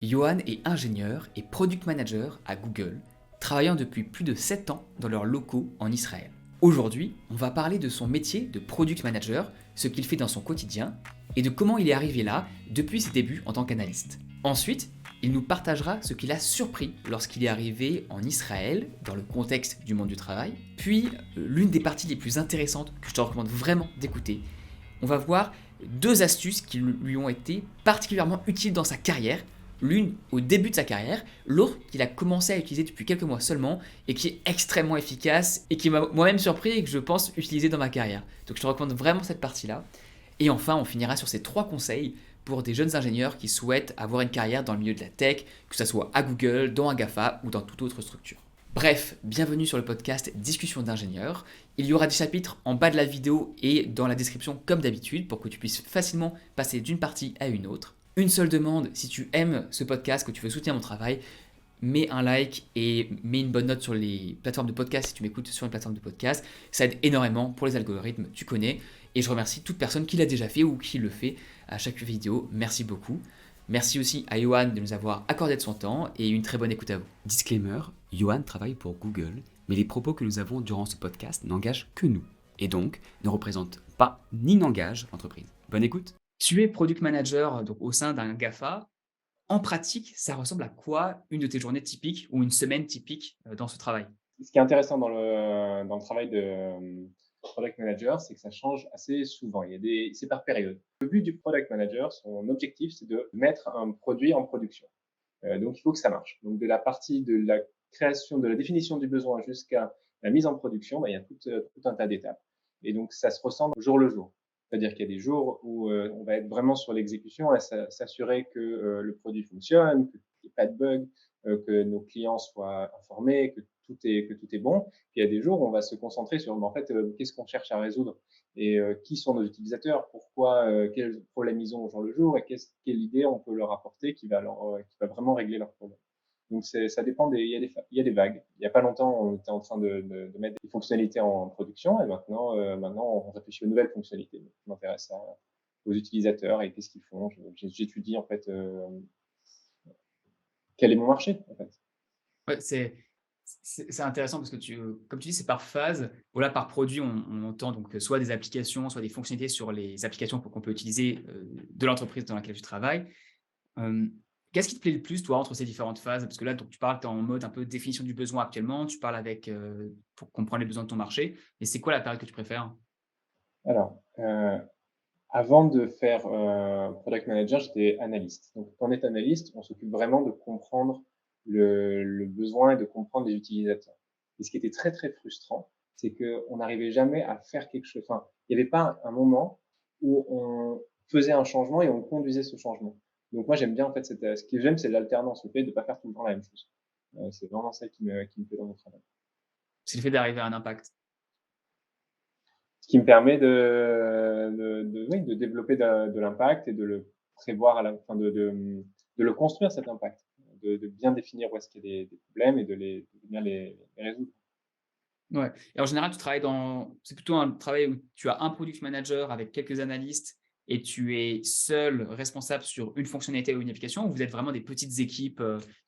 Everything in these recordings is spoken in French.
Johan est ingénieur et product manager à Google, travaillant depuis plus de 7 ans dans leurs locaux en Israël. Aujourd'hui, on va parler de son métier de product manager, ce qu'il fait dans son quotidien, et de comment il est arrivé là depuis ses débuts en tant qu'analyste. Ensuite, il nous partagera ce qui l'a surpris lorsqu'il est arrivé en Israël, dans le contexte du monde du travail. Puis, l'une des parties les plus intéressantes que je te recommande vraiment d'écouter, on va voir deux astuces qui lui ont été particulièrement utiles dans sa carrière, l'une au début de sa carrière, l'autre qu'il a commencé à utiliser depuis quelques mois seulement et qui est extrêmement efficace et qui m'a moi-même surpris et que je pense utiliser dans ma carrière. Donc je te recommande vraiment cette partie-là. Et enfin, on finira sur ces trois conseils pour des jeunes ingénieurs qui souhaitent avoir une carrière dans le milieu de la tech, que ce soit à Google, dans un GAFA ou dans toute autre structure. Bref, bienvenue sur le podcast Discussion d'ingénieurs. Il y aura des chapitres en bas de la vidéo et dans la description comme d'habitude pour que tu puisses facilement passer d'une partie à une autre. Une seule demande, si tu aimes ce podcast, que tu veux soutenir mon travail, mets un like et mets une bonne note sur les plateformes de podcast si tu m'écoutes sur une plateforme de podcast. Ça aide énormément pour les algorithmes, tu connais. Et je remercie toute personne qui l'a déjà fait ou qui le fait à chaque vidéo. Merci beaucoup. Merci aussi à Johan de nous avoir accordé de son temps et une très bonne écoute à vous. Disclaimer, Johan travaille pour Google, mais les propos que nous avons durant ce podcast n'engagent que nous, et donc ne représentent pas ni n'engagent l'entreprise. Bonne écoute. Tu es product manager donc, au sein d'un GAFA. En pratique, ça ressemble à quoi une de tes journées typiques ou une semaine typique dans ce travail? Ce qui est intéressant dans le travail de product manager, c'est que ça change assez souvent. C'est par période. Le but du product manager, son objectif, c'est de mettre un produit en production. Donc, il faut que ça marche. Donc, de la partie de la création, de la définition du besoin jusqu'à la mise en production, il y a tout un tas d'étapes. Et donc, ça se ressent au jour le jour. C'est-à-dire qu'il y a des jours où on va être vraiment sur l'exécution et s'assurer que le produit fonctionne, qu'il n'y ait pas de bugs, que nos clients soient informés, que tout est bon. Puis il y a des jours où on va se concentrer sur, en fait, qu'est-ce qu'on cherche à résoudre et qui sont nos utilisateurs, pourquoi, quels problèmes ils ont au jour le jour et quelle idée on peut leur apporter qui va vraiment régler leurs problèmes. Donc ça dépend il y a des vagues. Il y a pas longtemps, on était en train de mettre des fonctionnalités en production et maintenant on réfléchit aux nouvelles fonctionnalités. Donc, je m'intéresse aux utilisateurs et qu'est-ce qu'ils font. J'étudie en fait quel est mon marché en fait. Ouais, c'est intéressant parce que comme tu dis, c'est par phase. Voilà, par produit, on entend donc soit des applications, soit des fonctionnalités sur les applications qu'on peut utiliser de l'entreprise dans laquelle tu travailles. Euh, Qu'est-ce qui te plaît le plus, toi, entre ces différentes phases? Parce que là, donc, tu parles, tu es en mode un peu définition du besoin actuellement, tu parles pour comprendre les besoins de ton marché. Et c'est quoi la période que tu préfères? Alors, avant de faire product manager, j'étais analyste. Donc, quand on est analyste, on s'occupe vraiment de comprendre le besoin et de comprendre les utilisateurs. Et ce qui était très très frustrant, c'est qu'on n'arrivait jamais à faire quelque chose. Enfin, il n'y avait pas un moment où on faisait un changement et on conduisait ce changement. Donc moi j'aime bien en fait ce que j'aime c'est l'alternance, le fait de ne pas faire tout le temps la même chose. C'est vraiment ça qui me plaît dans mon travail. C'est le fait d'arriver à un impact. Ce qui me permet oui, de développer de l'impact et de le prévoir à la fin de le construire cet impact, de bien définir où est-ce qu'il y a des problèmes et de bien les résoudre. Ouais. Et en général, tu travailles c'est plutôt un travail où tu as un product manager avec quelques analystes et tu es seul responsable sur une fonctionnalité ou une application, ou vous êtes vraiment des petites équipes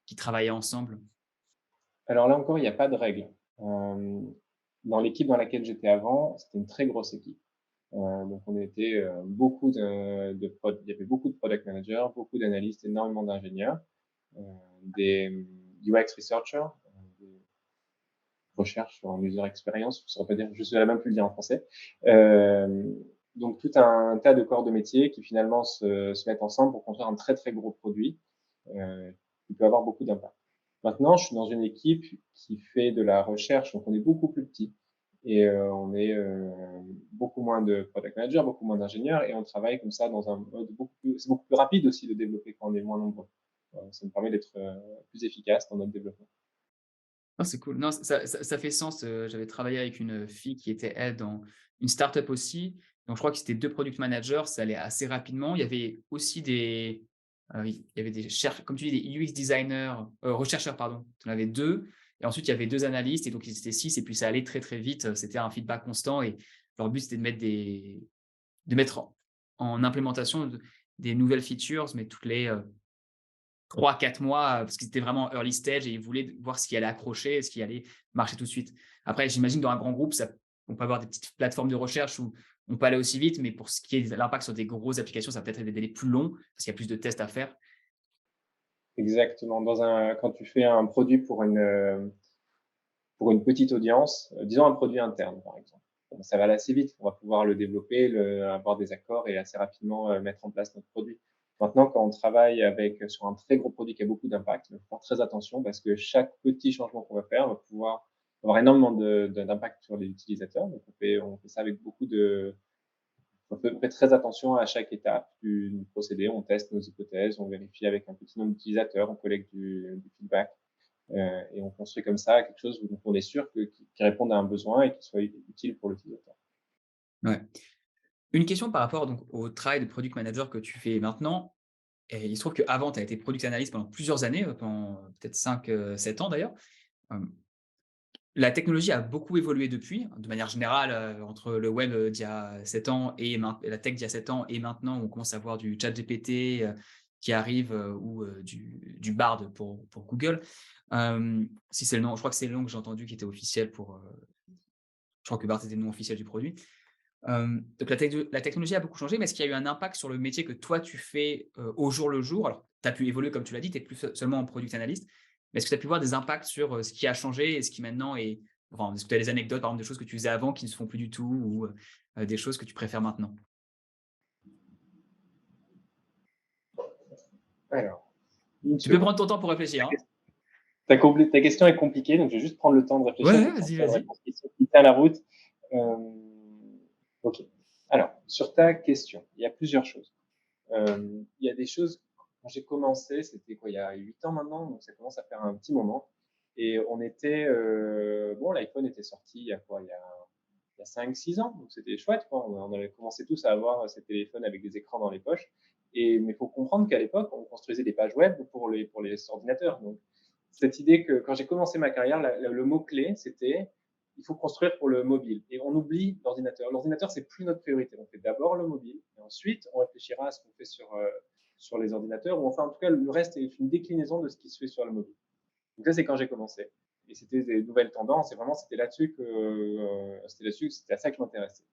qui travaillent ensemble? Alors là encore, il n'y a pas de règle. Dans l'équipe dans laquelle j'étais avant, c'était une très grosse équipe. Donc on était il y avait beaucoup de product managers, beaucoup d'analystes, énormément d'ingénieurs, des UX researchers, des recherches en user experience, je saurais pas dire, je saurais même plus le dire en français. Donc tout un tas de corps de métier qui finalement se mettent ensemble pour construire un très très gros produit qui peut avoir beaucoup d'impact. Maintenant, je suis dans une équipe qui fait de la recherche, donc on est beaucoup plus petit et on est beaucoup moins de product managers, beaucoup moins d'ingénieurs et on travaille comme ça dans un mode c'est beaucoup plus rapide aussi de développer quand on est moins nombreux. Ça me permet d'être plus efficace dans notre développement. Non, c'est cool. Non, ça fait sens. J'avais travaillé avec une fille qui était, elle, dans une startup aussi. Donc, je crois que c'était 2 product managers, ça allait assez rapidement. Il y avait aussi il y avait comme tu dis, des UX designers, rechercheurs, pardon. Tu en avais 2 et ensuite il y avait 2 analystes et donc ils étaient 6 et puis ça allait très, très vite. C'était un feedback constant et leur but, c'était de mettre en implémentation des nouvelles features, mais toutes les 3-4 mois, parce qu'ils étaient vraiment early stage et ils voulaient voir ce qui allait accrocher, ce qui allait marcher tout de suite. Après, j'imagine dans un grand groupe, on peut avoir des petites plateformes de recherche où on peut aller aussi vite, mais pour ce qui est de l'impact sur des grosses applications, ça va peut-être être des délais plus longs parce qu'il y a plus de tests à faire. Exactement. Quand tu fais un produit pour une petite audience, disons un produit interne, par exemple. Bon, ça va aller assez vite. On va pouvoir le développer, avoir des accords et assez rapidement mettre en place notre produit. Maintenant, quand on travaille sur un très gros produit qui a beaucoup d'impact, il faut faire très attention parce que chaque petit changement qu'on va faire va pouvoir avoir énormément d'impact sur les utilisateurs. Donc, on fait ça avec on fait très attention à chaque étape du procédé. On teste nos hypothèses, on vérifie avec un petit nombre d'utilisateurs, on collecte du feedback. Et on construit comme ça quelque chose dont on est sûr qui réponde à un besoin et qui soit utile pour l'utilisateur. Ouais. Une question par rapport donc au travail de product manager que tu fais maintenant. Et il se trouve qu'avant, tu as été product analyst pendant plusieurs années, pendant peut-être 5, 7 ans d'ailleurs. Hem, la technologie a beaucoup évolué depuis, de manière générale, entre le web, d'il y a 7 ans et la tech d'il y a 7 ans et maintenant, on commence à voir du ChatGPT, qui arrive, ou du Bard pour Google. Si c'est le nom, je crois que c'est le nom que j'ai entendu qui était officiel je crois que Bard était le nom officiel du produit. Donc la technologie a beaucoup changé, mais est-ce qu'il y a eu un impact sur le métier que toi tu fais, au jour le jour? Alors, tu as pu évoluer comme tu l'as dit, tu es plus seulement en product analyst, mais est-ce que tu as pu voir des impacts sur, ce qui a changé et ce qui maintenant est enfin, est-ce que tu as des anecdotes, par exemple, des choses que tu faisais avant qui ne se font plus du tout ou, des choses que tu préfères maintenant? Alors, une Tu peux seconde. prendre ton temps pour réfléchir, Ta hein. ques ta question est compliquée, donc je vais juste prendre le temps de Ouais, réfléchir ouais, pour vas-y, sortir une vas-y. réponse qui tient la route. OK. Alors, sur ta question, il y a plusieurs choses. Il y a des choses quand j'ai commencé, c'était quoi? Il y a 8 ans maintenant, donc ça commence à faire un petit moment et bon, l'iPhone était sorti il y a quoi? Il y a 5-6 ans, donc c'était chouette, quoi. On avait commencé tous à avoir ces téléphones avec des écrans dans les poches. Mais il faut comprendre qu'à l'époque, on construisait des pages web pour les ordinateurs. Donc, cette idée que quand j'ai commencé ma carrière, le mot-clé, c'était il faut construire pour le mobile. Et on oublie l'ordinateur. L'ordinateur, c'est plus notre priorité. On fait d'abord le mobile, et ensuite, on réfléchira à ce qu'on fait sur les ordinateurs, ou enfin, en tout cas, le reste est une déclinaison de ce qui se fait sur le mobile. Donc ça, c'est quand j'ai commencé. Et c'était des nouvelles tendances. Et vraiment, c'était à ça que je m'intéressais.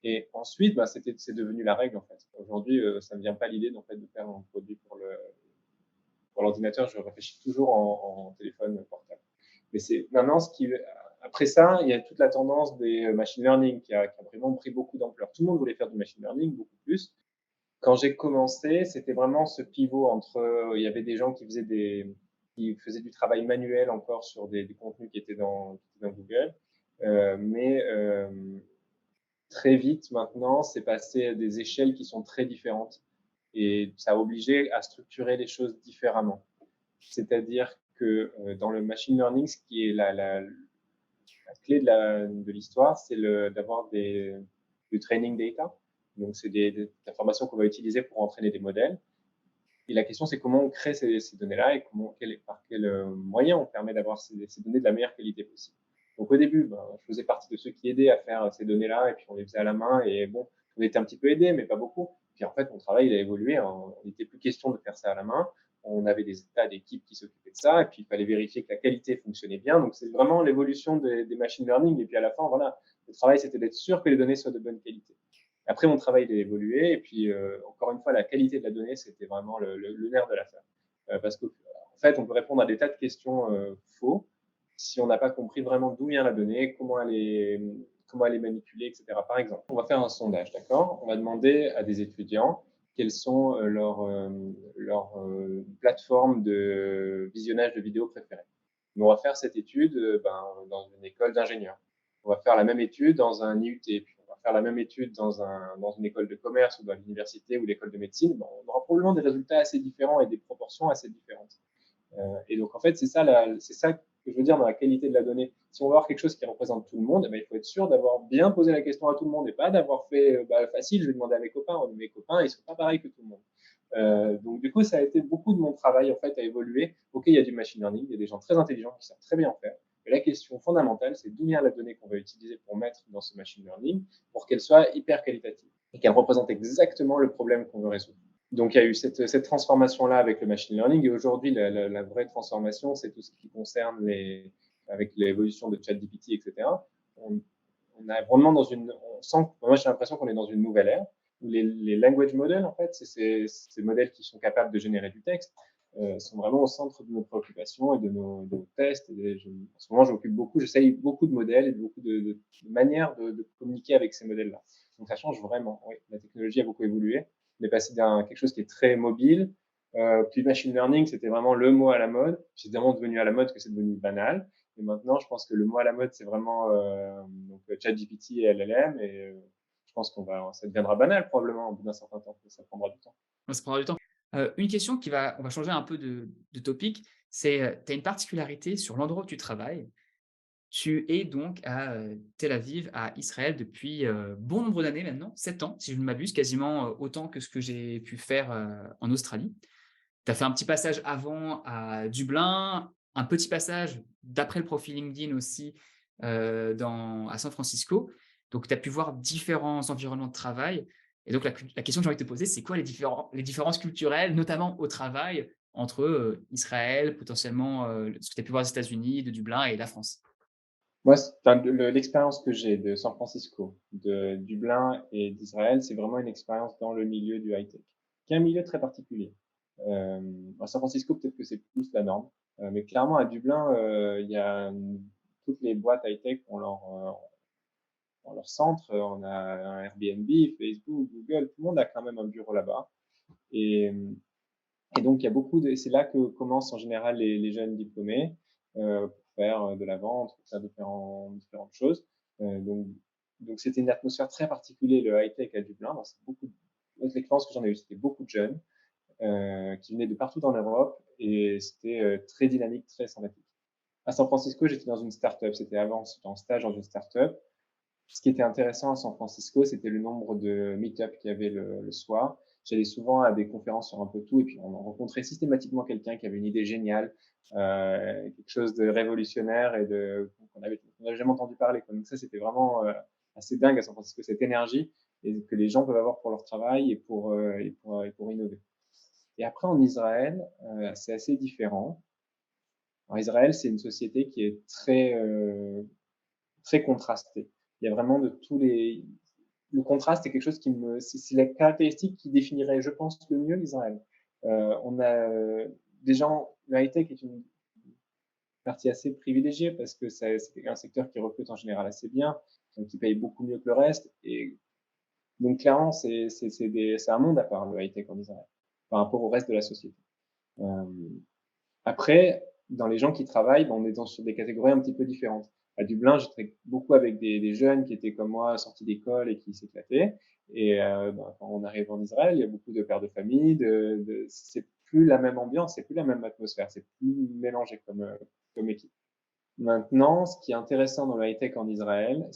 Et ensuite, bah, c'est devenu la règle en fait. Aujourd'hui, ça me vient pas l'idée en fait de faire un produit pour l'ordinateur. Je réfléchis toujours en téléphone portable. Mais c'est maintenant après ça, il y a toute la tendance des machine learning qui a vraiment pris beaucoup d'ampleur. Tout le monde voulait faire du machine learning beaucoup plus. Quand j'ai commencé, c'était vraiment ce pivot entre, il y avait des gens qui faisaient du travail manuel encore sur des contenus qui étaient dans Google. Mais très vite maintenant, c'est passé à des échelles qui sont très différentes et ça a obligé à structurer les choses différemment. C'est-à-dire que dans le machine learning, ce qui est la clé de l'histoire, c'est d'avoir du training data. Donc, c'est des informations qu'on va utiliser pour entraîner des modèles. Et la question, c'est comment on crée ces données-là et par quel moyen on permet d'avoir ces données de la meilleure qualité possible. Donc au début, ben, je faisais partie de ceux qui aidaient à faire ces données-là et puis on les faisait à la main et bon, on était un petit peu aidés, mais pas beaucoup. Puis en fait, mon travail, il a évolué. Il n'était plus question de faire ça à la main. On avait des tas d'équipes qui s'occupaient de ça et puis il fallait vérifier que la qualité fonctionnait bien. Donc c'est vraiment l'évolution des machine learning. Et puis à la fin, voilà, le travail, c'était d'être sûr que les données soient de bonne qualité. Après, mon travail il a évolué et puis encore une fois, la qualité de la donnée, c'était vraiment le nerf de l'affaire. Parce qu'en fait, on peut répondre à des tas de questions faux si on n'a pas compris vraiment d'où vient la donnée, comment elle est manipulée, etc. Par exemple, on va faire un sondage, d'accord? On va demander à des étudiants quelles sont leurs plateformes de visionnage de vidéos préférées. Mais on va faire cette étude dans une école d'ingénieurs. On va faire la même étude dans un IUT, puis on va faire la même étude dans une école de commerce ou dans l'université ou l'école de médecine. Bon, on aura probablement des résultats assez différents et des proportions assez différentes. Et donc, en fait, c'est ça que je veux dire dans la qualité de la donnée. Si on veut avoir quelque chose qui représente tout le monde, il faut être sûr d'avoir bien posé la question à tout le monde et pas d'avoir fait facile, je vais demander à mes copains. Mes copains, ils ne sont pas pareils que tout le monde. Donc, du coup, ça a été beaucoup de mon travail en fait à évoluer. Ok, il y a du machine learning, il y a des gens très intelligents qui savent très bien en faire. Mais la question fondamentale, c'est d'où vient la donnée qu'on va utiliser pour mettre dans ce machine learning pour qu'elle soit hyper qualitative et qu'elle représente exactement le problème qu'on veut résoudre. Donc, il y a eu cette transformation-là avec le machine learning. Et aujourd'hui, la vraie transformation, c'est tout ce qui concerne avec l'évolution de ChatGPT, etc. On, on est vraiment on sent, moi j'ai l'impression qu'on est dans une nouvelle ère où les language models, en fait, c'est ces modèles qui sont capables de générer du texte, sont vraiment au centre de nos préoccupations et de nos tests. En ce moment, j'essaye beaucoup de modèles et beaucoup de manières de communiquer avec ces modèles-là. Donc, ça change vraiment. Oui, la technologie a beaucoup évolué. On est passé d'un quelque chose qui est très mobile, puis machine learning, c'était vraiment le mot à la mode. C'est vraiment devenu à la mode que c'est devenu banal. Et maintenant, je pense que le mot à la mode, c'est vraiment donc ChatGPT et LLM. Et je pense ça deviendra banal probablement au bout d'un certain temps. Ça prendra du temps. Ça prendra du temps. Une question on va changer un peu de topic, c'est, tu as une particularité sur l'endroit où tu travailles. Tu es donc à, Tel Aviv, à Israël depuis, bon nombre d'années maintenant, 7 ans si je ne m'abuse, quasiment, autant que ce que j'ai pu faire, en Australie. Tu as fait un petit passage avant à Dublin, un petit passage d'après le profil LinkedIn aussi, à San Francisco. Donc tu as pu voir différents environnements de travail et donc la question que j'ai envie de te poser, c'est quoi les différences culturelles, notamment au travail, entre, Israël, potentiellement, ce que tu as pu voir aux États-Unis, de Dublin et la France? Moi, l'expérience que j'ai de San Francisco, de Dublin et d'Israël, c'est vraiment une expérience dans le milieu du high-tech, qui est un milieu très particulier. À San Francisco, peut-être que c'est plus la norme, mais clairement à Dublin, il y a toutes les boîtes high-tech ont leur centre. On a un Airbnb, Facebook, Google, tout le monde a quand même un bureau là-bas. Et, et donc, il y a c'est là que commencent en général les jeunes diplômés pour faire de la vente, pour faire différentes choses. Donc, c'était une atmosphère très particulière, le high-tech à Dublin. L'expérience que j'en ai eue, c'était beaucoup de jeunes qui venaient de partout dans l'Europe et c'était très dynamique, très sympathique. À San Francisco, j'étais dans une start-up. C'était en stage dans une start-up. Ce qui était intéressant à San Francisco, c'était le nombre de meet-up qu'il y avait le soir. J'allais souvent à des conférences sur un peu tout et puis on rencontrait systématiquement quelqu'un qui avait une idée géniale, quelque chose de révolutionnaire qu'on n'avait jamais entendu parler. Donc ça, c'était vraiment assez dingue à San Francisco, cette énergie et que les gens peuvent avoir pour leur travail et pour innover. Et après, en Israël, c'est assez différent. En Israël, c'est une société qui est très contrastée. Il y a vraiment de tous les le contraste est quelque chose c'est la caractéristique qui définirait, je pense, le mieux l'Israël. On a des gens, le high-tech est une partie assez privilégiée parce que c'est un secteur qui recrute en général assez bien, donc qui paye beaucoup mieux que le reste. Et donc clairement, c'est un monde à part le high-tech en Israël par rapport au reste de la société. Euh, Après, dans les gens qui travaillent, on est sur des catégories un petit peu différentes. À Dublin, j'ai travaillé beaucoup avec des jeunes qui étaient comme moi, sortis d'école et qui s'éclataient. Et quand on arrive en Israël, il y a beaucoup de pères de famille. C'est plus la même ambiance, c'est plus la même atmosphère, c'est plus mélangé comme équipe. Maintenant, ce qui est intéressant dans le high-tech en Israël,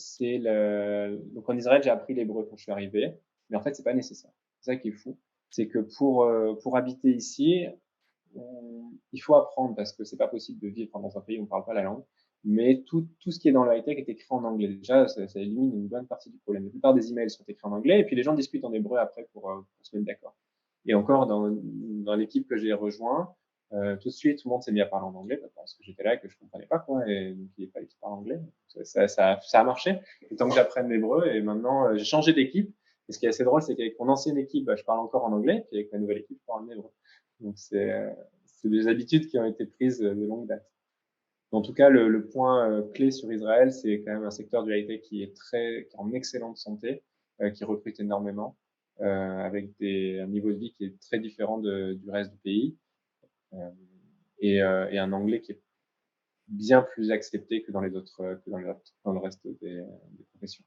donc en Israël, j'ai appris l'hébreu quand je suis arrivé, mais en fait, c'est pas nécessaire. C'est ça qui est fou. C'est que pour habiter ici, il faut apprendre parce que c'est pas possible de vivre dans un pays où on parle pas la langue. Mais tout ce qui est dans le high-tech est écrit en anglais. Déjà, ça élimine une bonne partie du problème. La plupart des emails sont écrits en anglais et puis les gens discutent en hébreu après pour se mettre d'accord. Et encore, dans l'équipe que j'ai rejoint, tout de suite, tout le monde s'est mis à parler en anglais parce que j'étais là et que je comprenais pas, quoi. Et donc, il fallait qu'ils parlent anglais. Ça a marché. Le temps que j'apprenne l'hébreu et maintenant, j'ai changé d'équipe. Et ce qui est assez drôle, c'est qu'avec mon ancienne équipe, je parle encore en anglais. Puis avec ma nouvelle équipe, je parle en hébreu. Donc, c'est des habitudes qui ont été prises de longue date. En tout cas, le point clé sur Israël, c'est quand même un secteur du high-tech qui est qui est en excellente santé, qui recrute énormément, avec un niveau de vie qui est très différent du reste du pays, euh, et un anglais qui est bien plus accepté que dans le reste des professions.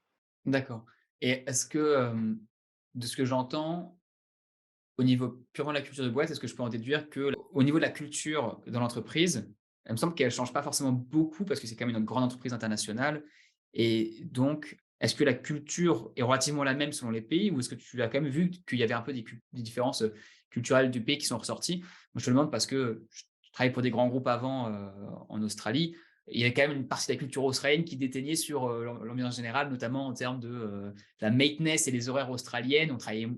D'accord et est-ce que, de ce que j'entends, au niveau purement de la culture de boîte, est-ce que je peux en déduire que, au niveau de la culture dans l'entreprise, il me semble qu'elle change pas forcément beaucoup parce que c'est quand même une grande entreprise internationale et donc est-ce que la culture est relativement la même selon les pays ou est-ce que tu as quand même vu qu'il y avait un peu des différences, culturelles du pays qui sont ressorties? Moi, je te demande parce que je travaille pour des grands groupes avant, en Australie. Il y avait quand même une partie de la culture australienne qui déteignait sur, l'ambiance générale, notamment en termes de, la maintenance et les horaires australiennes. On travaillait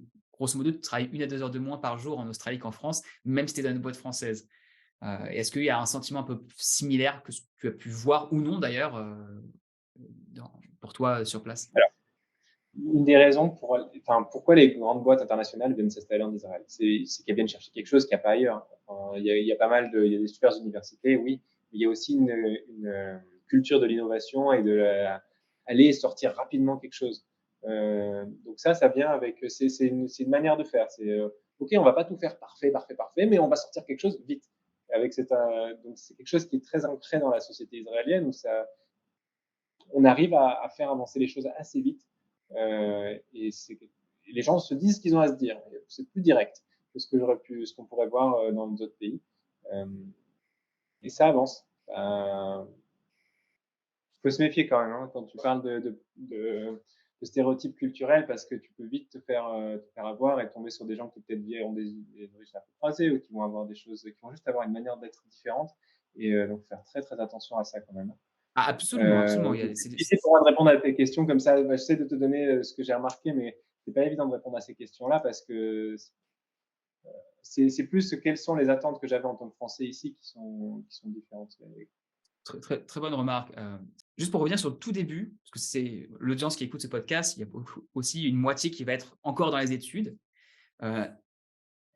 grosso modo, tu travailles 1 à 2 heures de moins par jour en Australie qu'en France, même si tu es dans une boîte française. Est-ce qu'il y a un sentiment un peu similaire que tu as pu voir ou non d'ailleurs, pour toi, sur place? Une des raisons pourquoi les grandes boîtes internationales viennent s'installer en Israël, c'est qu'elles viennent chercher quelque chose qu'il n'y a pas ailleurs. Enfin, il y a pas mal il y a des super universités, oui, mais il y a aussi culture de l'innovation et aller sortir rapidement quelque chose. Donc ça vient avec, c'est une manière de faire. Ok, on va pas tout faire parfait, parfait, parfait, mais on va sortir quelque chose vite. Donc c'est quelque chose qui est très ancré dans la société israélienne où on arrive à faire avancer les choses assez vite. Et les gens se disent ce qu'ils ont à se dire. C'est plus direct que ce qu'on pourrait voir dans d'autres pays. Euh, et ça avance. Il faut se méfier quand même quand tu parles de stéréotypes culturels parce que tu peux vite te faire avoir et tomber sur des gens qui peut-être ont des origines un peu croisées ou qui vont avoir des choses, qui vont juste avoir une manière d'être différente. Et donc faire très très attention à ça quand même. Ah absolument, absolument, il y Donc a c'est difficile pour moi de répondre à tes questions comme ça. J'essaie de te donner ce que j'ai remarqué, mais c'est pas évident de répondre à ces questions-là parce que c'est plus quelles sont les attentes que j'avais en tant que Français ici qui sont différentes. très, très, très bonne remarque. Juste pour revenir sur le tout début, parce que c'est l'audience qui écoute ce podcast, il y a aussi une moitié qui va être encore dans les études. Heu,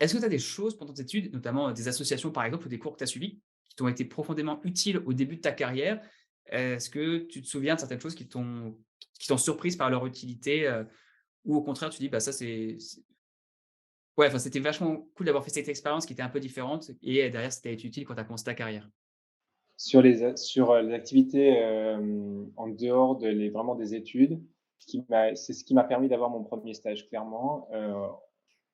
Est-ce que tu as des choses pendant tes études, notamment des associations par exemple ou des cours que tu as suivis, qui t'ont été profondément utiles au début de ta carrière? Est-ce que tu te souviens de certaines choses qui t'ont surprise par leur utilité, ou au contraire tu dis: «Bah ça c'est» ouais, enfin c'était vachement cool d'avoir fait cette expérience qui était un peu différente et derrière ça t'a été utile quand tu as commencé ta carrière? Sur les activités en dehors vraiment des études, c'est ce qui m'a permis d'avoir mon premier stage clairement.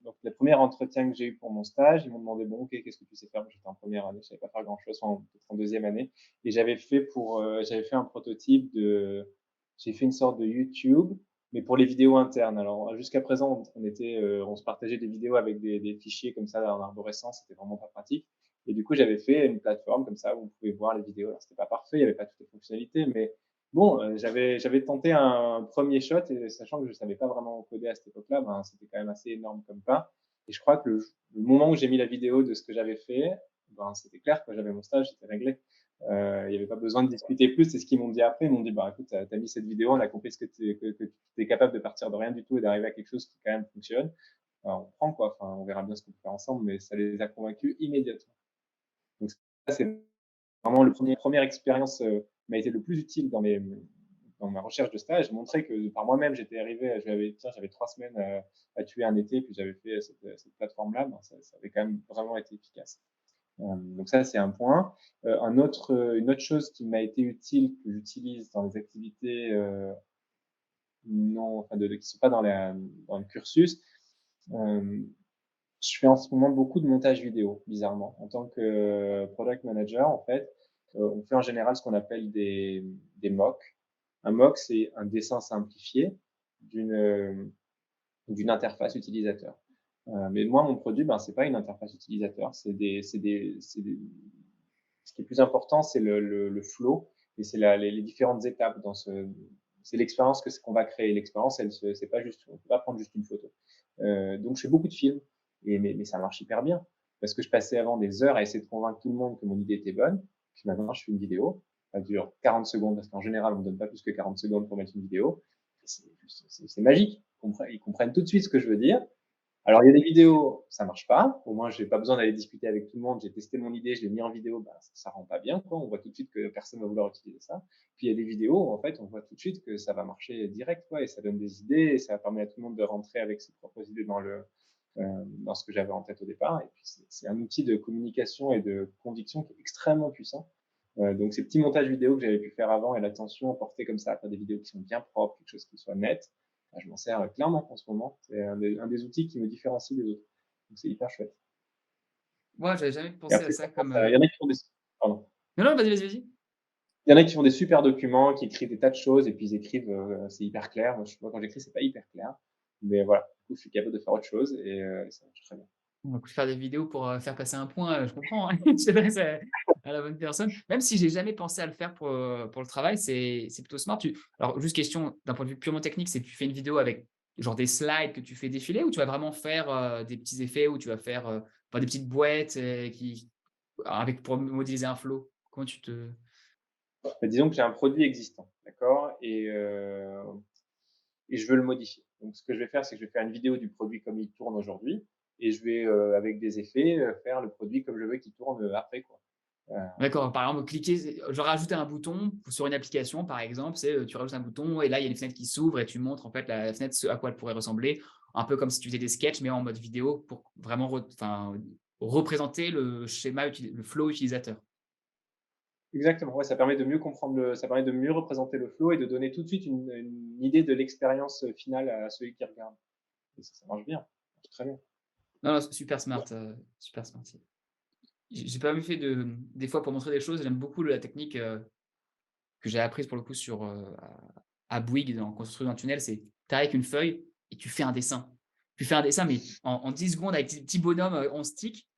Donc le premier entretien que j'ai eu pour mon stage, ils m'ont demandé bon, ok, qu'est-ce que tu sais faire? J'étais en première année, je savais pas faire grand-chose, peut-être en deuxième année, et j'avais fait un prototype j'ai fait une sorte de YouTube, mais pour les vidéos internes. Alors jusqu'à présent, on se partageait des vidéos avec des fichiers comme ça en arborescence, c'était vraiment pas pratique. Et du coup, j'avais fait une plateforme comme ça où on pouvait voir les vidéos. Alors, c'était pas parfait, il y avait pas toutes les fonctionnalités, mais bon, j'avais tenté un premier shot et sachant que je savais pas vraiment coder à cette époque-là, ben, c'était quand même assez énorme comme pas. Et je crois que le moment où j'ai mis la vidéo de ce que j'avais fait, ben, c'était clair, quoi. J'avais mon stage, c'était réglé. Il n'y avait pas besoin de discuter plus. C'est ce qu'ils m'ont dit après. Ils m'ont dit, bah, écoute, tu as mis cette vidéo, on a compris que tu es capable de partir de rien du tout et d'arriver à quelque chose qui quand même fonctionne. Alors, on prend, quoi. Enfin, on verra bien ce qu'on peut faire ensemble, mais ça les a convaincus immédiatement. Donc, ça, c'est vraiment première expérience m'a été le plus utile dans ma recherche de stage. J'ai montré que par moi-même, j'avais 3 semaines à tuer un été, puis j'avais fait cette plateforme-là. Ben, ça avait quand même vraiment été efficace. Donc ça, c'est un point. Une autre chose qui m'a été utile, que j'utilise dans les activités non, enfin qui ne sont pas dans le cursus, euh, je fais en ce moment beaucoup de montage vidéo, bizarrement. En tant que product manager, en fait, on fait en général ce qu'on appelle des mocks. Un mock, c'est un dessin simplifié d'une interface utilisateur. Mais moi, mon produit, ben, c'est pas une interface utilisateur. Ce qui est plus important, c'est le flow et c'est les différentes étapes c'est l'expérience qu'on va créer. L'expérience, c'est pas juste, on peut pas prendre juste une photo. Donc, je fais beaucoup de films mais ça marche hyper bien parce que je passais avant des heures à essayer de convaincre tout le monde que mon idée était bonne. Puis maintenant, je fais une vidéo. Ça dure 40 secondes parce qu'en général, on ne donne pas plus que 40 secondes pour mettre une vidéo. C'est magique. Ils comprennent tout de suite ce que je veux dire. Alors, il y a des vidéos, ça marche pas. Au moins, j'ai pas besoin d'aller discuter avec tout le monde. J'ai testé mon idée, je l'ai mis en vidéo, bah, ça rend pas bien, quoi. On voit tout de suite que personne va vouloir utiliser ça. Puis, il y a des vidéos où, en fait, on voit tout de suite que ça va marcher direct, quoi, et ça donne des idées, et ça permet à tout le monde de rentrer avec ses propres idées dans ce que j'avais en tête au départ. Et puis, c'est un outil de communication et de conviction qui est extrêmement puissant. Donc, ces petits montages vidéo que j'avais pu faire avant et l'attention portée comme ça à faire des vidéos qui sont bien propres, quelque chose qui soit net, je m'en sers clairement en ce moment. C'est un des outils qui me différencie des autres. Donc, c'est hyper chouette. Moi, j'avais jamais Et pensé à après, ça comme, il y en a qui font des, pardon. non, non, vas-y, vas-y, vas-y. Il y en a qui font des super documents, qui écrivent des tas de choses, et puis ils écrivent, c'est hyper clair. Moi, quand j'écris, c'est pas hyper clair. Mais voilà. Du coup, je suis capable de faire autre chose et ça marche très bien. Bon, écoute, faire des vidéos pour, faire passer un point, je comprends, hein. Tu t'adresses à la bonne personne. Même si j'ai jamais pensé à le faire pour le travail, c'est plutôt smart. Alors juste question d'un point de vue purement technique, c'est que tu fais une vidéo avec genre des slides que tu fais défiler ou tu vas vraiment faire, des petits effets où tu vas faire, des petites boîtes, qui avec pour modéliser un flow? Comment tu te Bah, disons que j'ai un produit existant, d'accord? Et je veux le modifier. Donc ce que je vais faire, c'est que je vais faire une vidéo du produit comme il tourne aujourd'hui et je vais, avec des effets, faire le produit comme je veux qu'il tourne, après, quoi. Heu, D'accord, par exemple, cliquer genre rajouter un bouton sur une application, par exemple, c'est, tu rajoutes un bouton et là, il y a une fenêtre qui s'ouvre et tu montres, en fait, la fenêtre, ce à quoi elle pourrait ressembler. Un peu comme si tu faisais des sketchs, mais en mode vidéo pour vraiment représenter le schéma le flow utilisateur. Exactement, ouais, ça permet de mieux représenter le flow et de donner tout de suite une idée de l'expérience, finale à celui qui regarde et ça marche bien, ça marche très bien. Non, non, super smart. J'ai pas mal fait des fois pour montrer des choses, j'aime beaucoup la technique, que j'ai apprise pour le coup sur, à Bouygues dans construire un tunnel, c'est tu arrives avec une feuille et tu fais un dessin. Tu fais un dessin, mais en 10 secondes avec des petits bonhommes, en stick,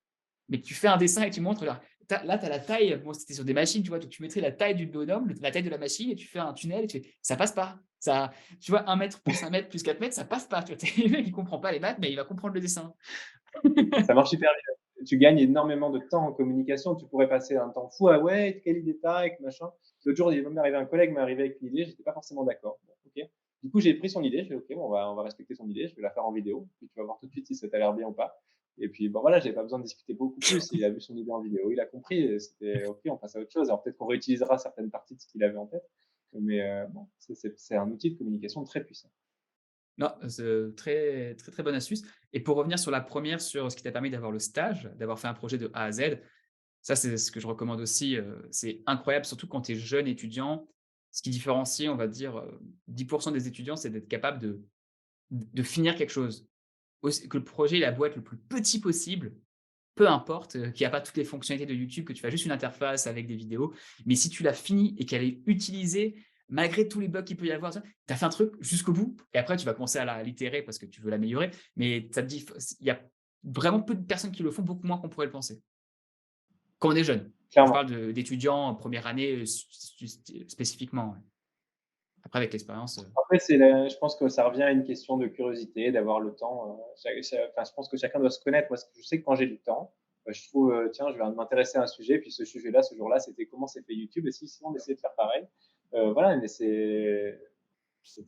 mais tu fais un dessin et tu montres là, tu as la taille, bon, c'était sur des machines, tu vois? Donc tu mettrais la taille du bonhomme, la taille de la machine et tu fais un tunnel et tu fais ça passe pas. Ça tu vois 1 mètre plus 1 mètre plus 4 mètres, ça passe pas, tu vois? Le mec il comprend pas les maths, mais il va comprendre le dessin. Ça marche hyper bien. Tu gagnes énormément de temps en communication. Tu pourrais passer un temps fou: «Ah ouais, quelle idée tu as avec machin». L'autre jour, il est même arrivé un collègue m'est arrivé avec une idée, j'étais pas forcément d'accord. Bon, OK. Du coup, j'ai pris son idée, j'ai dit: «OK, bon, on va respecter son idée, je vais la faire en vidéo, puis tu vas voir tout de suite si ça t'a l'air bien ou pas». Et puis, bon, voilà, j'avais pas besoin de discuter beaucoup plus. Il a vu son idée en vidéo, il a compris et c'était OK, on passe à autre chose. Alors peut-être qu'on réutilisera certaines parties de ce qu'il avait en tête, mais bon, c'est un outil de communication très puissant. Non, c'est très, très, très bonne astuce et pour revenir sur la première, sur ce qui t'a permis d'avoir le stage, d'avoir fait un projet de A à Z, ça, c'est ce que je recommande aussi, c'est incroyable, surtout quand tu es jeune étudiant. Ce qui différencie, on va dire, 10 des étudiants, c'est d'être capable de finir quelque chose. Aussi que le projet, il a beau être le plus petit possible, peu importe, qu'il y a pas toutes les fonctionnalités de YouTube, que tu fasses juste une interface avec des vidéos, mais si tu l'as fini et qu'elle est utilisée malgré tous les bugs qu'il peut y avoir, tu as fait un truc jusqu'au bout et après tu vas commencer à l'itérer parce que tu veux l'améliorer, mais ça te dit il y a vraiment peu de personnes qui le font, beaucoup moins qu'on pourrait le penser. Quand on est jeune. Je Clairement. parle première année, première année, spécifiquement, ouais. Après avec l'expérience, Après, je pense que ça revient à une question de curiosité, d'avoir le temps, enfin, je pense que chacun doit se connaître. Moi, je sais que quand j'ai du temps, je trouve, tiens, je vais m'intéresser à un sujet, puis ce sujet-là, ce jour-là, c'était comment c'est fait YouTube et si on essayait de faire pareil? Voilà, mais c'était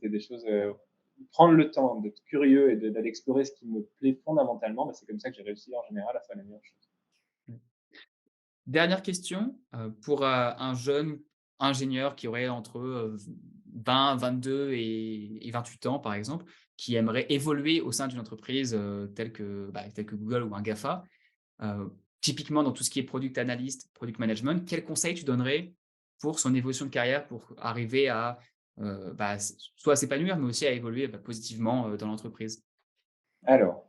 des choses, prendre le temps d'être curieux et d'aller explorer ce qui me plaît fondamentalement, bah, c'est comme ça que j'ai réussi en général à faire les meilleures choses. mmh. Dernière question, pour, un jeune ingénieur qui aurait entre, 20-22 et 28 ans, par exemple, qui aimerait évoluer au sein d'une entreprise, telle que Google ou un GAFA. Typiquement dans tout ce qui est product analyst, product management, quels conseils tu donnerais pour son évolution de carrière, pour arriver à, soit à s'épanouir, mais aussi à évoluer, positivement, dans l'entreprise? Alors,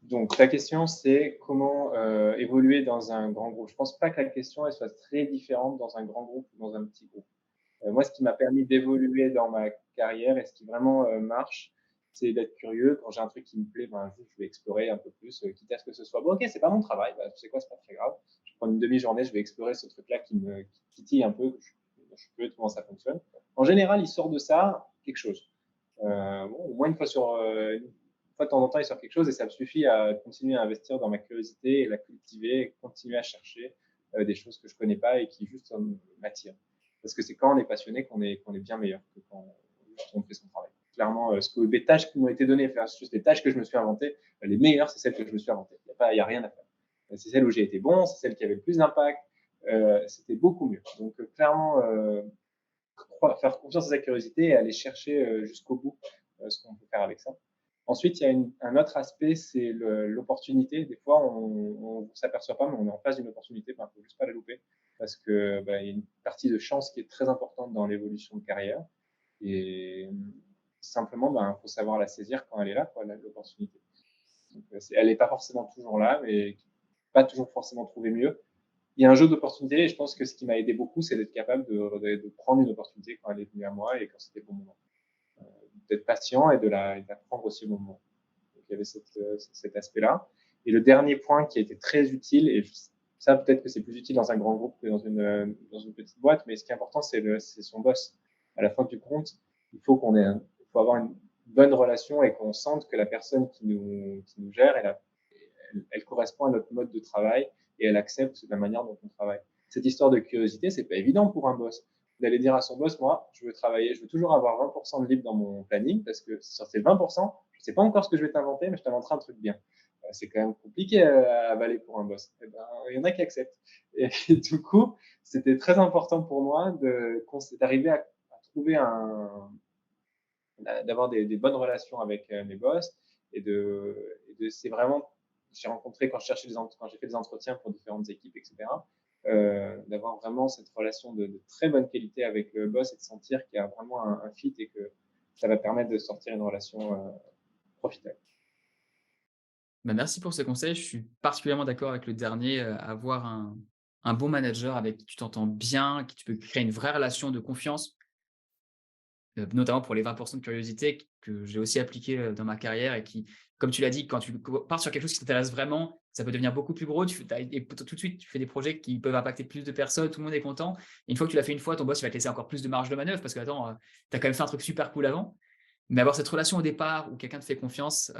donc ta question, c'est comment, évoluer dans un grand groupe? Je pense pas que la question, elle soit très différente dans un grand groupe ou dans un petit groupe. Moi, ce qui m'a permis d'évoluer dans ma carrière et ce qui vraiment, marche, c'est d'être curieux. Quand j'ai un truc qui me plaît, ben, juste, je vais explorer un peu plus, quitte à ce que ce soit: «Bon, OK, c'est pas mon travail, bah, tu sais quoi? C'est pas très grave. Je vais prendre une demi-journée, je vais explorer ce truc-là qui titille un peu, que je suis curieux de comment ça fonctionne». En général, il sort de ça quelque chose. Bon, au moins une fois de temps en temps, il sort quelque chose et ça me suffit à continuer à investir dans ma curiosité et la cultiver et continuer à chercher, des choses que je connais pas et qui juste, m'attirent. Parce que c'est quand on est passionné qu'on est bien meilleur que quand juste on fait son travail. Clairement, les tâches qui m'ont été données versus les tâches que je me suis inventées, les meilleures, c'est celles que je me suis inventées. Il y a rien à faire. C'est celles où j'ai été bon, c'est celles qui avaient le plus d'impact, c'était beaucoup mieux. Donc, clairement, faire confiance à sa curiosité et aller chercher, jusqu'au bout, ce qu'on peut faire avec ça. Ensuite, il y a un autre aspect, c'est l'opportunité. Des fois, on ne s'aperçoit pas, mais on est en face d'une opportunité, il ne faut juste pas la louper parce que, bah, il y a une partie de chance qui est très importante dans l'évolution de carrière et simplement, ben, faut savoir la saisir quand elle est là, quoi, l'opportunité. Donc, elle n'est pas forcément toujours là, mais pas toujours forcément trouver mieux. Il y a un jeu d'opportunités et je pense que ce qui m'a aidé beaucoup, c'est d'être capable de prendre une opportunité quand elle est venue à moi et quand c'était le bon moment. D'être patient et de la prendre aussi au bon moment. Donc il y avait cet aspect-là. Et le dernier point qui a été très utile, et ça peut-être que c'est plus utile dans un grand groupe que dans une petite boîte, mais ce qui est important, c'est son boss. À la fin du compte, il faut avoir bonne relation et qu'on sente que la personne qui nous gère, elle correspond à notre mode de travail et elle accepte la manière dont on travaille. Cette histoire de curiosité, c'est pas évident pour un boss d'aller dire à son boss, moi, je veux travailler, je veux toujours avoir 20% de libre dans mon planning parce que sur ces 20%, je sais pas encore ce que je vais t'inventer, mais je t'inventerai un truc bien. C'est quand même compliqué à avaler pour un boss. Eh ben, il y en a qui acceptent. Et du coup, c'était très important pour moi d'arriver à trouver d'avoir des bonnes relations avec mes boss c'est vraiment, j'ai rencontré quand quand j'ai fait des entretiens pour différentes équipes, etc. D'avoir vraiment cette relation de très bonne qualité avec le boss et de sentir qu'il y a vraiment un fit et que ça va permettre de sortir une relation profitable. Bah, merci pour ce conseil. Je suis particulièrement d'accord avec le dernier, avoir un bon manager avec qui tu t'entends bien, qui tu peux créer une vraie relation de confiance. Notamment pour les 20 de curiosité que j'ai aussi appliqué, dans ma carrière et qui, comme tu l'as dit, quand tu pars sur quelque chose qui t'intéresse vraiment, ça peut devenir beaucoup plus gros. Tu fais et tout de suite, tu fais des projets qui peuvent impacter plus de personnes, tout le monde est content. Et une fois que tu l'as fait une fois, ton boss, il va te laisser encore plus de marge de manœuvre parce que attends, tu as quand même fait un truc super cool avant. Mais avoir cette relation au départ où quelqu'un te fait confiance,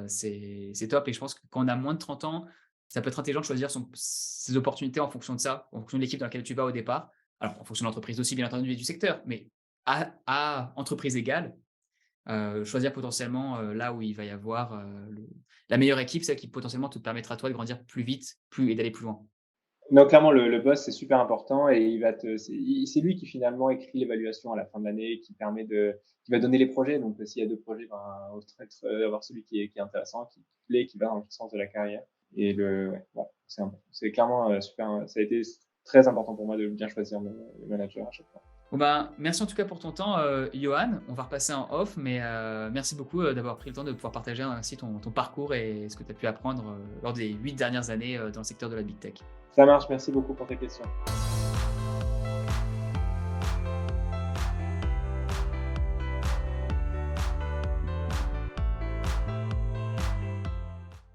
c'est top et je pense que quand on a moins de 30 ans, ça peut être intelligent de choisir ses opportunités en fonction de ça, en fonction de l'équipe dans laquelle tu vas au départ. Alors en fonction de l'entreprise aussi bien entendu et du secteur, mais à entreprise égale, choisir potentiellement, là où il va y avoir, le la meilleure équipe, celle qui potentiellement te permettra toi de grandir plus vite, plus et d'aller plus loin. Non, clairement, le boss, c'est super important et c'est lui qui finalement écrit l'évaluation à la fin de l'année, qui va donner les projets. Donc, s'il y a 2 projets, ben, avoir celui qui est intéressant, qui plaît, qui va dans le sens de la carrière. Et ouais, ouais, c'est clairement super. Ça a été très important pour moi de bien choisir mes managers à chaque fois. Bon ben, merci en tout cas pour ton temps, Johan. On va repasser en off, mais merci beaucoup, d'avoir pris le temps de pouvoir partager ainsi ton parcours et ce que tu as pu apprendre, lors des 8 dernières années, dans le secteur de la big tech. Ça marche, merci beaucoup pour tes questions.